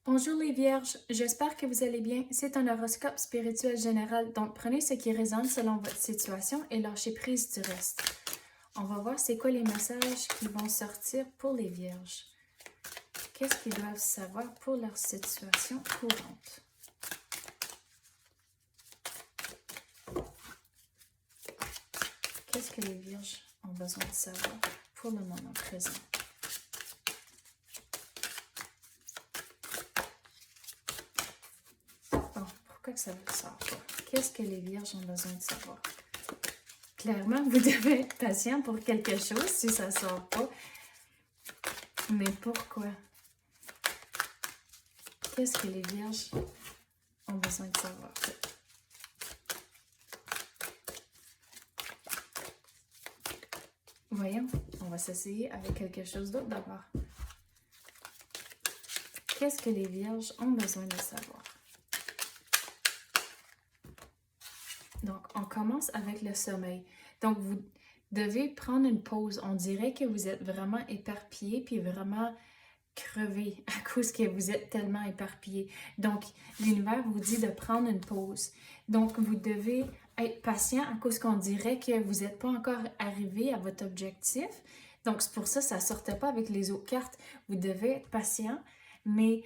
Bonjour les Vierges, j'espère que vous allez bien. C'est un horoscope spirituel général, donc prenez ce qui résonne selon votre situation et lâchez prise du reste. On va voir c'est quoi les messages qui vont sortir pour les Vierges. Qu'est-ce qu'ils doivent savoir pour leur situation courante? Qu'est-ce que les Vierges ont besoin de savoir pour le moment présent? Pourquoi que ça ne sort pas? Qu'est-ce que les Vierges ont besoin de savoir? Clairement, vous devez être patient pour quelque chose si ça ne sort pas. Mais pourquoi? Qu'est-ce que les Vierges ont besoin de savoir? Voyons, on va s'essayer avec quelque chose d'autre d'abord. Qu'est-ce que les Vierges ont besoin de savoir? Donc, on commence avec le sommeil. Donc, vous devez prendre une pause. On dirait que vous êtes vraiment éparpillé puis vraiment crevé à cause que vous êtes tellement éparpillé. Donc, l'univers vous dit de prendre une pause. Donc, vous devez être patient à cause qu'on dirait que vous n'êtes pas encore arrivé à votre objectif. Donc, c'est pour ça que ça ne sortait pas avec les autres cartes. Vous devez être patient, mais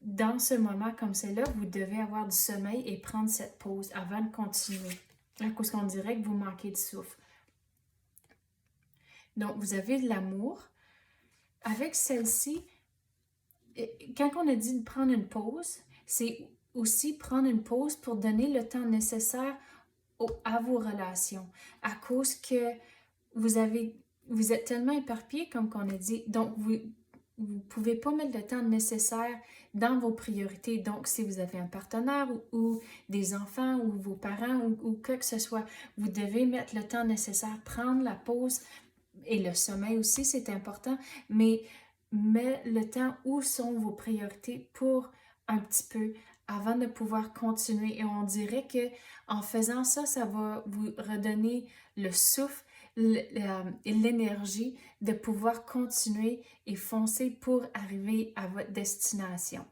dans ce moment comme celui-là, vous devez avoir du sommeil et prendre cette pause avant de continuer. À cause qu'on dirait que vous manquez de souffle. Donc, vous avez de l'amour. Avec celle-ci, quand on a dit de prendre une pause, c'est aussi prendre une pause pour donner le temps nécessaire à vos relations. À cause que vous êtes tellement éparpillé, comme qu'on a dit, donc vous ne pouvez pas mettre le temps nécessaire dans vos priorités. Donc, si vous avez un partenaire ou des enfants ou vos parents ou quoi que ce soit, vous devez mettre le temps nécessaire, prendre la pause et le sommeil aussi, c'est important, mais le temps où sont vos priorités pour un petit peu avant de pouvoir continuer. Et on dirait que en faisant ça, ça va vous redonner le souffle, l'énergie de pouvoir continuer et foncer pour arriver à votre destination.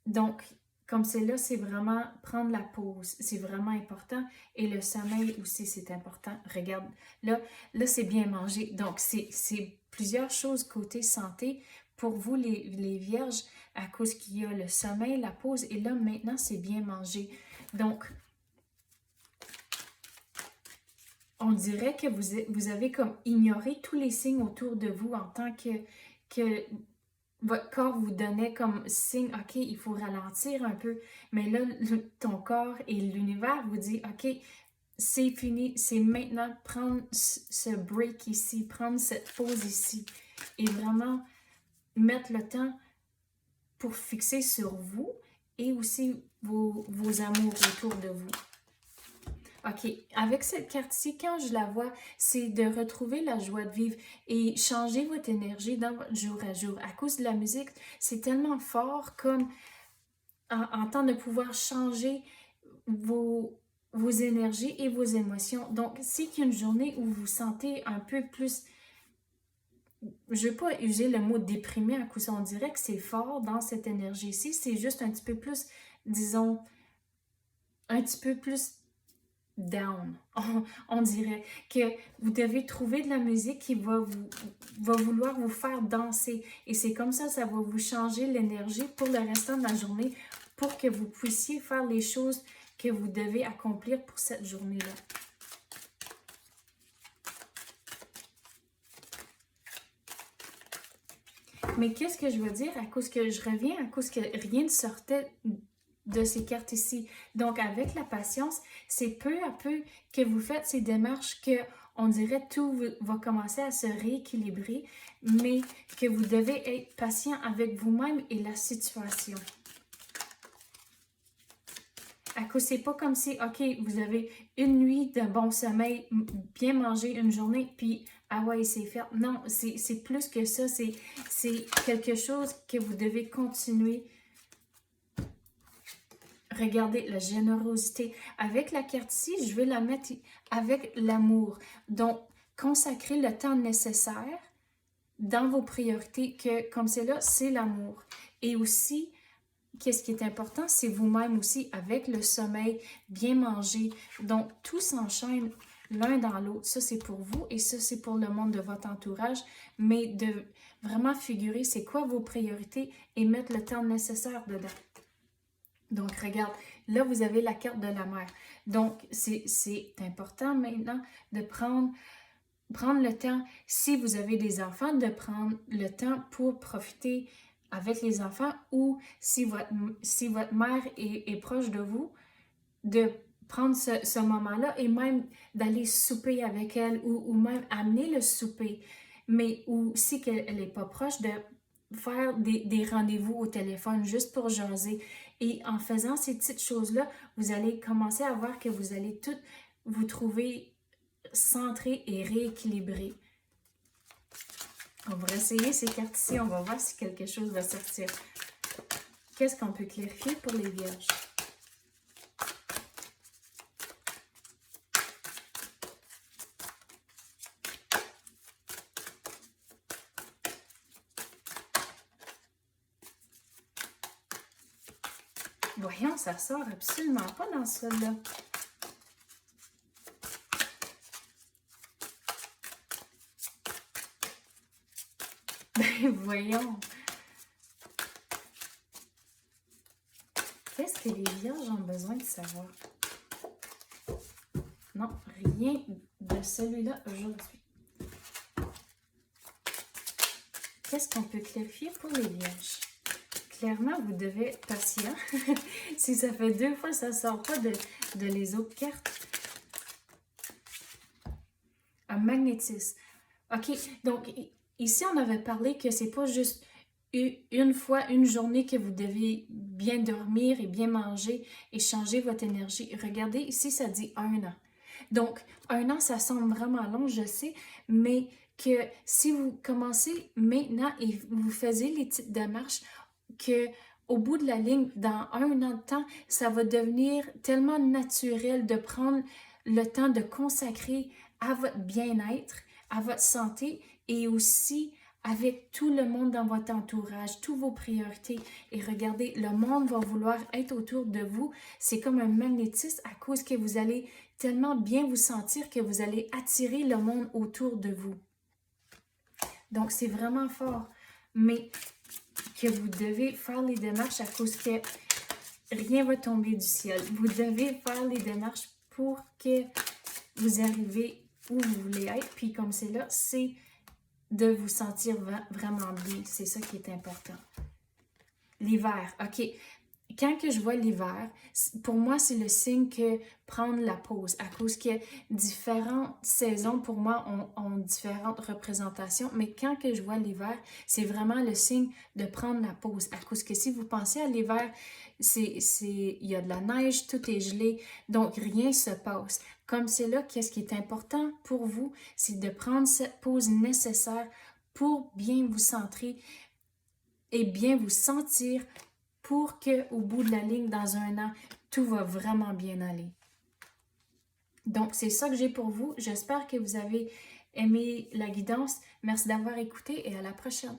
Donc, comme c'est là, c'est vraiment prendre la pause. C'est vraiment important. Et le sommeil aussi, c'est important. Regarde, là c'est bien manger. Donc, c'est plusieurs choses côté santé pour vous, les Vierges, à cause qu'il y a le sommeil, la pause. Et là, maintenant, c'est bien manger. Donc, on dirait que vous avez comme ignoré tous les signes autour de vous en tant que votre corps vous donnait comme signe, OK, il faut ralentir un peu. Mais là, ton corps et l'univers vous dit, OK, c'est fini, c'est maintenant, prendre ce break ici, prendre cette pause ici et vraiment mettre le temps pour fixer sur vous et aussi vos amours autour de vous. OK, avec cette carte-ci, quand je la vois, c'est de retrouver la joie de vivre et changer votre énergie dans votre jour à jour. À cause de la musique, c'est tellement fort comme en temps de pouvoir changer vos énergies et vos émotions. Donc, si qu'il y a une journée où vous vous sentez un peu plus, je ne veux pas user le mot déprimé à cause on dirait que c'est fort dans cette énergie-ci, c'est juste un petit peu plus, disons, un petit peu plus down. On dirait que vous devez trouver de la musique qui va vouloir vous faire danser. Et c'est comme ça va vous changer l'énergie pour le restant de la journée pour que vous puissiez faire les choses que vous devez accomplir pour cette journée-là. Mais qu'est-ce que je veux dire? À cause que je reviens, à cause que rien ne sortait de ces cartes ici. Donc, avec la patience, c'est peu à peu que vous faites ces démarches que on dirait tout va commencer à se rééquilibrer, mais que vous devez être patient avec vous-même et la situation. À cause, c'est pas comme si, OK, vous avez une nuit de bon sommeil, bien manger une journée, puis ah ouais, c'est fait. Non, c'est plus que ça. C'est quelque chose que vous devez continuer. Regardez la générosité. Avec la carte ci, je vais la mettre avec l'amour. Donc, consacrez le temps nécessaire dans vos priorités, que comme c'est là, c'est l'amour. Et aussi, qu'est-ce qui est important, c'est vous-même aussi, avec le sommeil, bien manger. Donc, tout s'enchaîne l'un dans l'autre. Ça, c'est pour vous et ça, c'est pour le monde de votre entourage. Mais de vraiment figurer c'est quoi vos priorités et mettre le temps nécessaire dedans. Donc, regarde, là, vous avez la carte de la mère. Donc, c'est important maintenant de prendre le temps, si vous avez des enfants, de prendre le temps pour profiter avec les enfants ou si votre mère est proche de vous, de prendre ce moment-là et même d'aller souper avec elle ou même amener le souper. Mais ou si qu'elle n'est pas proche, de faire des rendez-vous au téléphone juste pour jaser. Et en faisant ces petites choses-là, vous allez commencer à voir que vous allez toutes vous trouver centré et rééquilibré. On va essayer ces cartes-ci, on va voir si quelque chose va sortir. Qu'est-ce qu'on peut clarifier pour les vierges? Voyons, ça sort absolument pas dans celui-là. Ben voyons. Qu'est-ce que les vierges ont besoin de savoir? Non, rien de celui-là aujourd'hui. Qu'est-ce qu'on peut clarifier pour les vierges? Clairement, vous devez être patient. Si ça fait 2 fois, ça ne sort pas de les autres cartes. Un magnétisme. OK, donc ici, on avait parlé que c'est pas juste une fois, une journée que vous devez bien dormir et bien manger et changer votre énergie. Regardez, ici, ça dit 1 an. Donc, 1 an, ça semble vraiment long, je sais, mais que si vous commencez maintenant et vous faisiez les petites démarches, que au bout de la ligne, dans 1 an de temps, ça va devenir tellement naturel de prendre le temps de consacrer à votre bien-être, à votre santé et aussi avec tout le monde dans votre entourage, toutes vos priorités. Et regardez, le monde va vouloir être autour de vous. C'est comme un magnétisme à cause que vous allez tellement bien vous sentir que vous allez attirer le monde autour de vous. Donc, c'est vraiment fort. Mais que vous devez faire les démarches à cause que rien ne va tomber du ciel. Vous devez faire les démarches pour que vous arrivez où vous voulez être. Puis comme c'est là, c'est de vous sentir vraiment bien. C'est ça qui est important. L'hiver, OK. Quand que je vois l'hiver, pour moi, c'est le signe que prendre la pause, à cause que différentes saisons, pour moi, ont différentes représentations. Mais quand que je vois l'hiver, c'est vraiment le signe de prendre la pause. À cause que si vous pensez à l'hiver, il y a de la neige, tout est gelé, donc rien se passe. Comme c'est là, qu'est-ce qui est important pour vous, c'est de prendre cette pause nécessaire pour bien vous centrer et bien vous sentir pour qu'au bout de la ligne, dans 1 an, tout va vraiment bien aller. Donc, c'est ça que j'ai pour vous. J'espère que vous avez aimé la guidance. Merci d'avoir écouté et à la prochaine.